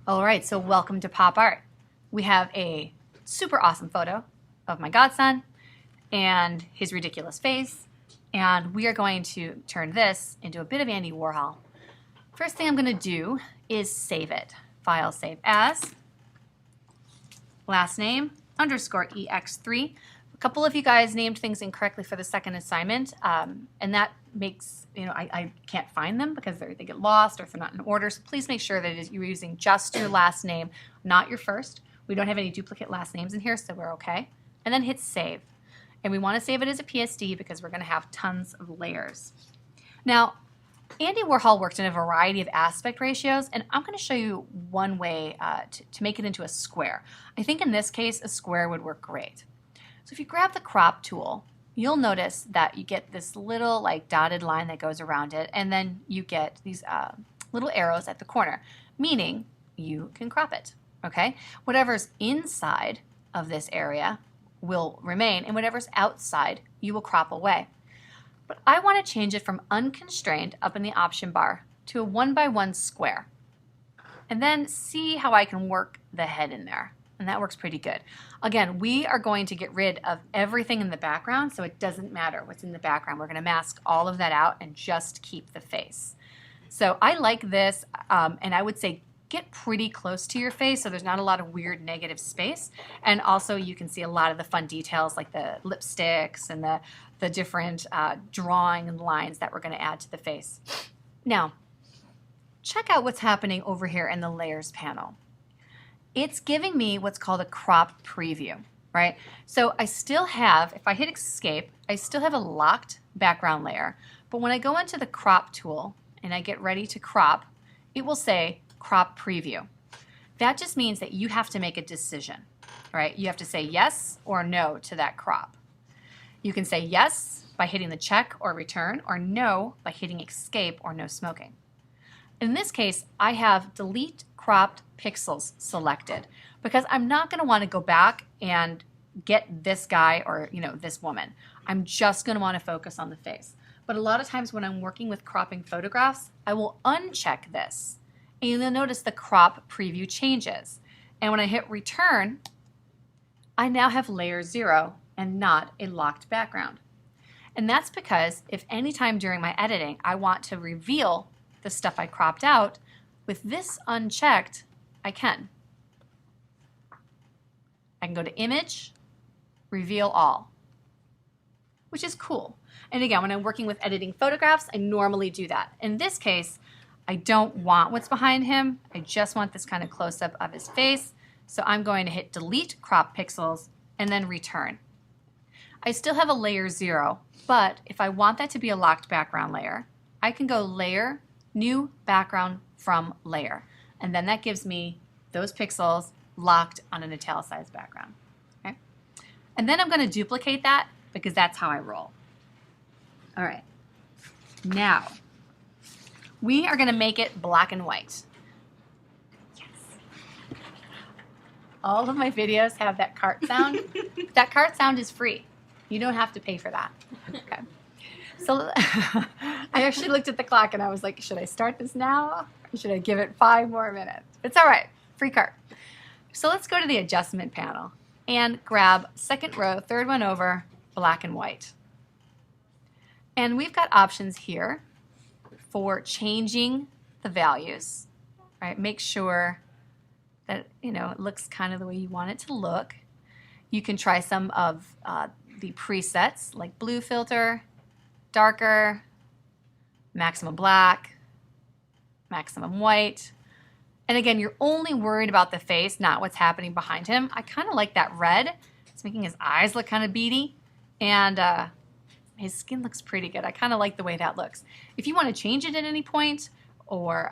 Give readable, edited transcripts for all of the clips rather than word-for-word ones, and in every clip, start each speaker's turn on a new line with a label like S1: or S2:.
S1: All right, so welcome to Pop Art. We have a super awesome photo of my godson and his ridiculous face, and we are going to turn this into a bit of Andy Warhol. First thing I'm going to do is save it. File, save as, last name, _EX3. A couple of you guys named things incorrectly for the second assignment, and that makes, I can't find them because they get lost or if they're not in order. So please make sure that you're using just your last name, not your first. We don't have any duplicate last names in here, so we're okay. And then hit save. And we want to save it as a PSD because we're going to have tons of layers. Now, Andy Warhol worked in a variety of aspect ratios, and I'm going to show you one way to make it into a square. I think in this case, a square would work great. So if you grab the crop tool, you'll notice that you get this little like dotted line that goes around it, and then you get these little arrows at the corner, meaning you can crop it, okay? Whatever's inside of this area will remain, and whatever's outside, you will crop away. But I want to change it from unconstrained up in the option bar to a 1x1 square, and then see how I can work the head in there. And that works pretty good. Again, we are going to get rid of everything in the background, so it doesn't matter what's in the background. We're going to mask all of that out and just keep the face. So I like this, and I would say get pretty close to your face so there's not a lot of weird negative space. And also you can see a lot of the fun details like the lipsticks and the different drawing and lines that we're going to add to the face. Now, check out what's happening over here in the layers panel. It's giving me what's called a crop preview, right? So I still have, if I hit escape, I still have a locked background layer. But when I go into the crop tool and I get ready to crop, it will say crop preview. That just means that you have to make a decision, right? You have to say yes or no to that crop. You can say yes by hitting the check or return, or no by hitting escape or no smoking. In this case, I have delete cropped pixels selected because I'm not going to want to go back and get this guy or this woman. I'm just going to want to focus on the face. But a lot of times when I'm working with cropping photographs, I will uncheck this, and you'll notice the crop preview changes. And when I hit return, I now have layer 0 and not a locked background. And that's because if anytime during my editing I want to reveal the stuff I cropped out, with this unchecked, I can. I can go to Image, Reveal All, which is cool. And again, when I'm working with editing photographs, I normally do that. In this case, I don't want what's behind him. I just want this kind of close-up of his face. So I'm going to hit Delete Crop Pixels and then Return. I still have a layer 0, but if I want that to be a locked background layer, I can go Layer, New Background from Layer. And then that gives me those pixels locked on an italicized background. Okay? And then I'm going to duplicate that because that's how I roll. All right. Now, we are going to make it black and white. Yes. All of my videos have that cart sound. That cart sound is free. You don't have to pay for that. Okay. So I actually looked at the clock and I was like, should I start this now? Or should I give it 5 more minutes? It's all right, free cart. So let's go to the adjustment panel and grab second row, third one over, black and white. And we've got options here for changing the values, right? Make sure that, it looks kind of the way you want it to look. You can try some of the presets like blue filter, darker, maximum black, maximum white. And again, you're only worried about the face, not what's happening behind him. I kind of like that red. It's making his eyes look kind of beady. And his skin looks pretty good. I kind of like the way that looks. If you want to change it at any point or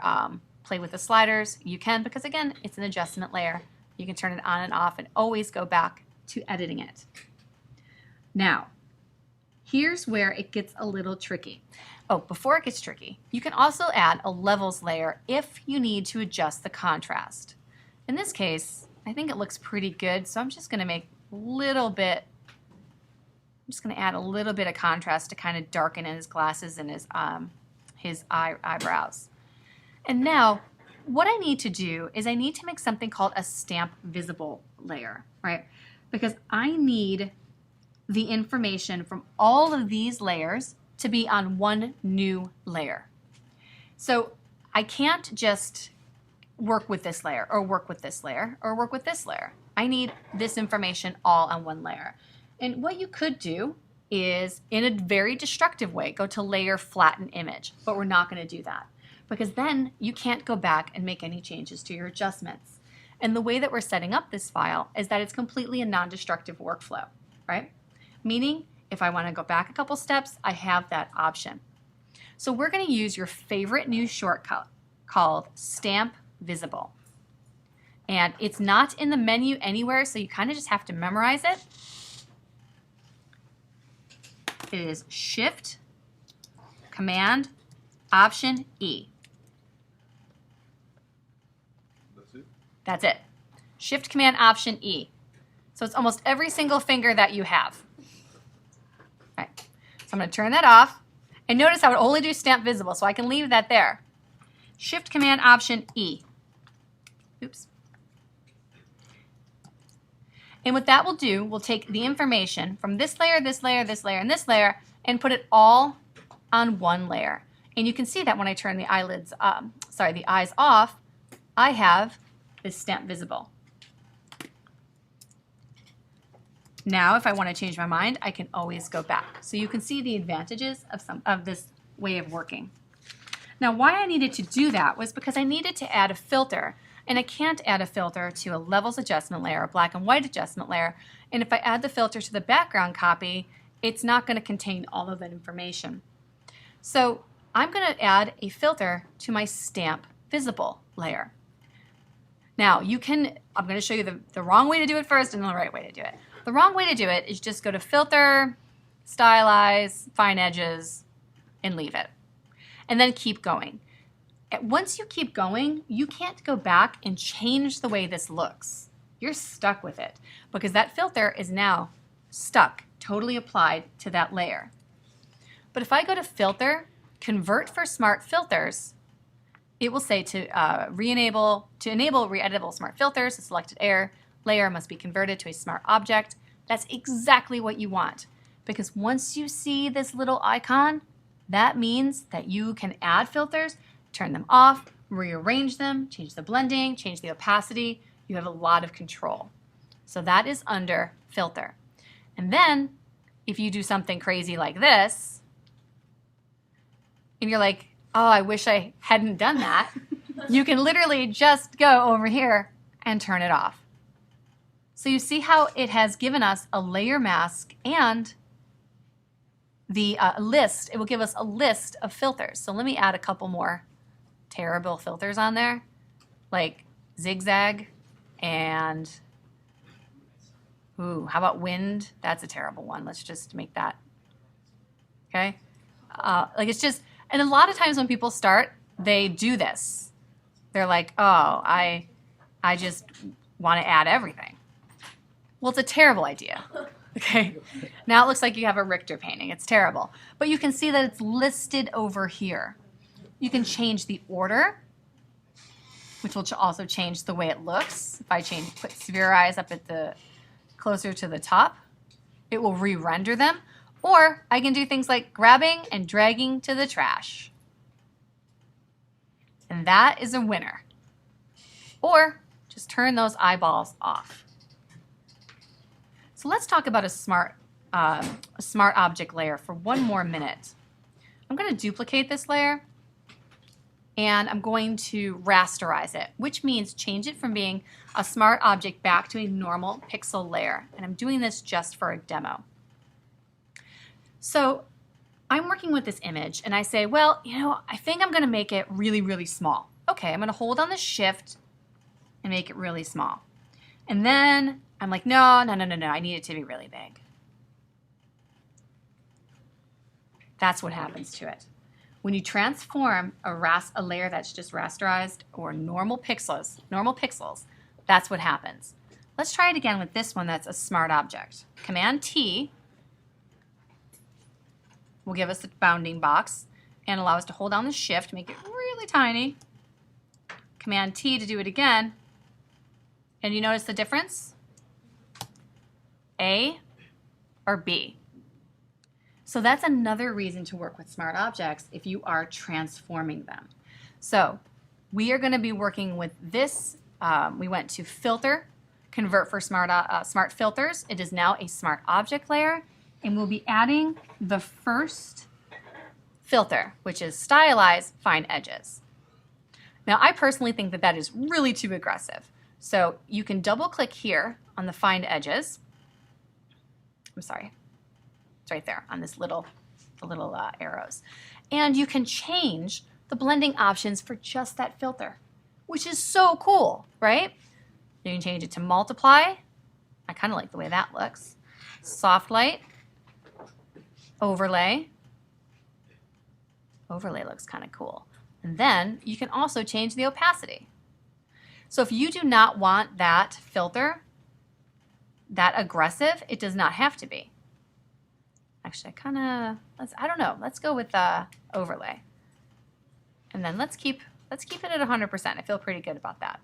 S1: play with the sliders, you can, because again, it's an adjustment layer. You can turn it on and off and always go back to editing it. Now, here's where it gets a little tricky. Oh, before it gets tricky, you can also add a levels layer if you need to adjust the contrast. In this case, I think it looks pretty good, so I'm just going to make a little bit, I'm just going to add a little bit of contrast to kind of darken in his glasses and his eyebrows. And now what I need to do is I need to make something called a stamp visible layer, right? Because I need the information from all of these layers to be on one new layer. So I can't just work with this layer or work with this layer or work with this layer. I need this information all on one layer. And what you could do is, in a very destructive way, go to layer flatten image, but we're not going to do that because then you can't go back and make any changes to your adjustments. And the way that we're setting up this file is that it's completely a non-destructive workflow, right? Meaning, if I want to go back a couple steps, I have that option. So we're going to use your favorite new shortcut called Stamp Visible. And it's not in the menu anywhere, so you kind of just have to memorize it. It is Shift, Command, Option, E.
S2: That's it?
S1: That's it. Shift, Command, Option, E. So it's almost every single finger that you have. All right. So I'm going to turn that off. And notice I would only do Stamp Visible, so I can leave that there. Shift, Command, Option, E. Oops. And what that will do, we'll take the information from this layer, this layer, this layer, and this layer, and put it all on one layer. And you can see that when I turn the eyelids, the eyes off, I have this Stamp Visible. Now, if I want to change my mind, I can always go back. So you can see the advantages of this way of working. Now, why I needed to do that was because I needed to add a filter. And I can't add a filter to a levels adjustment layer, a black and white adjustment layer. And if I add the filter to the background copy, it's not going to contain all of that information. So I'm going to add a filter to my Stamp Visible layer. Now, I'm going to show you the wrong way to do it first and the right way to do it. The wrong way to do it is just go to Filter, Stylize, Fine Edges, and leave it. And then keep going. Once you keep going, you can't go back and change the way this looks. You're stuck with it because that filter is now stuck, totally applied to that layer. But if I go to Filter, Convert for Smart Filters, it will say to enable re-editable smart filters, the selected layer must be converted to a smart object. That's exactly what you want because once you see this little icon, that means that you can add filters, turn them off, rearrange them, change the blending, change the opacity. You have a lot of control. So that is under Filter. And then if you do something crazy like this, and you're like, oh, I wish I hadn't done that, you can literally just go over here and turn it off. So you see how it has given us a layer mask and the list. It will give us a list of filters. So let me add a couple more terrible filters on there, like zigzag and, ooh, how about wind? That's a terrible one. Let's just make that, okay? It's just, and a lot of times when people start, they do this. They're like, oh, I just want to add everything. Well, it's a terrible idea, okay? Now it looks like you have a Richter painting. It's terrible. But you can see that it's listed over here. You can change the order, which will also change the way it looks. If I put sphere eyes up at closer to the top, it will re-render them. Or I can do things like grabbing and dragging to the trash. And that is a winner. Or just turn those eyeballs off. So let's talk about a smart object layer for one more minute. I'm going to duplicate this layer and I'm going to rasterize it, which means change it from being a smart object back to a normal pixel layer. And I'm doing this just for a demo. So I'm working with this image and I say, well, I think I'm going to make it really, really small. Okay, I'm going to hold on the Shift and make it really small. And then I'm like, no, I need it to be really big. That's what happens to it. When you transform a layer that's just rasterized or normal pixels, that's what happens. Let's try it again with this one that's a smart object. Command T will give us the bounding box and allow us to hold down the Shift, make it really tiny, Command T to do it again. And you notice the difference? A or B. So that's another reason to work with smart objects if you are transforming them. So we are going to be working with this. We went to Filter, Convert for Smart Filters. It is now a Smart Object layer, and we'll be adding the first filter, which is Stylize Fine Edges. Now, I personally think that that is really too aggressive. So you can double click here on the Fine Edges. I'm sorry, it's right there on this little arrows. And you can change the blending options for just that filter, which is so cool, right? You can change it to multiply. I kind of like the way that looks. Soft light, overlay. Overlay looks kind of cool. And then you can also change the opacity. So if you do not want that filter that aggressive, it does not have to be. Actually, I don't know. Let's go with overlay. And then let's keep it at 100%. I feel pretty good about that.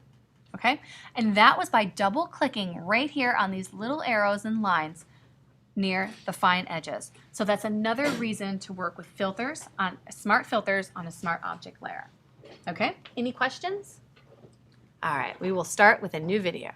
S1: Okay? And that was by double clicking right here on these little arrows and lines near the fine edges. So that's another reason to work with filters on smart filters on a smart object layer. Okay? Any questions? All right, we will start with a new video.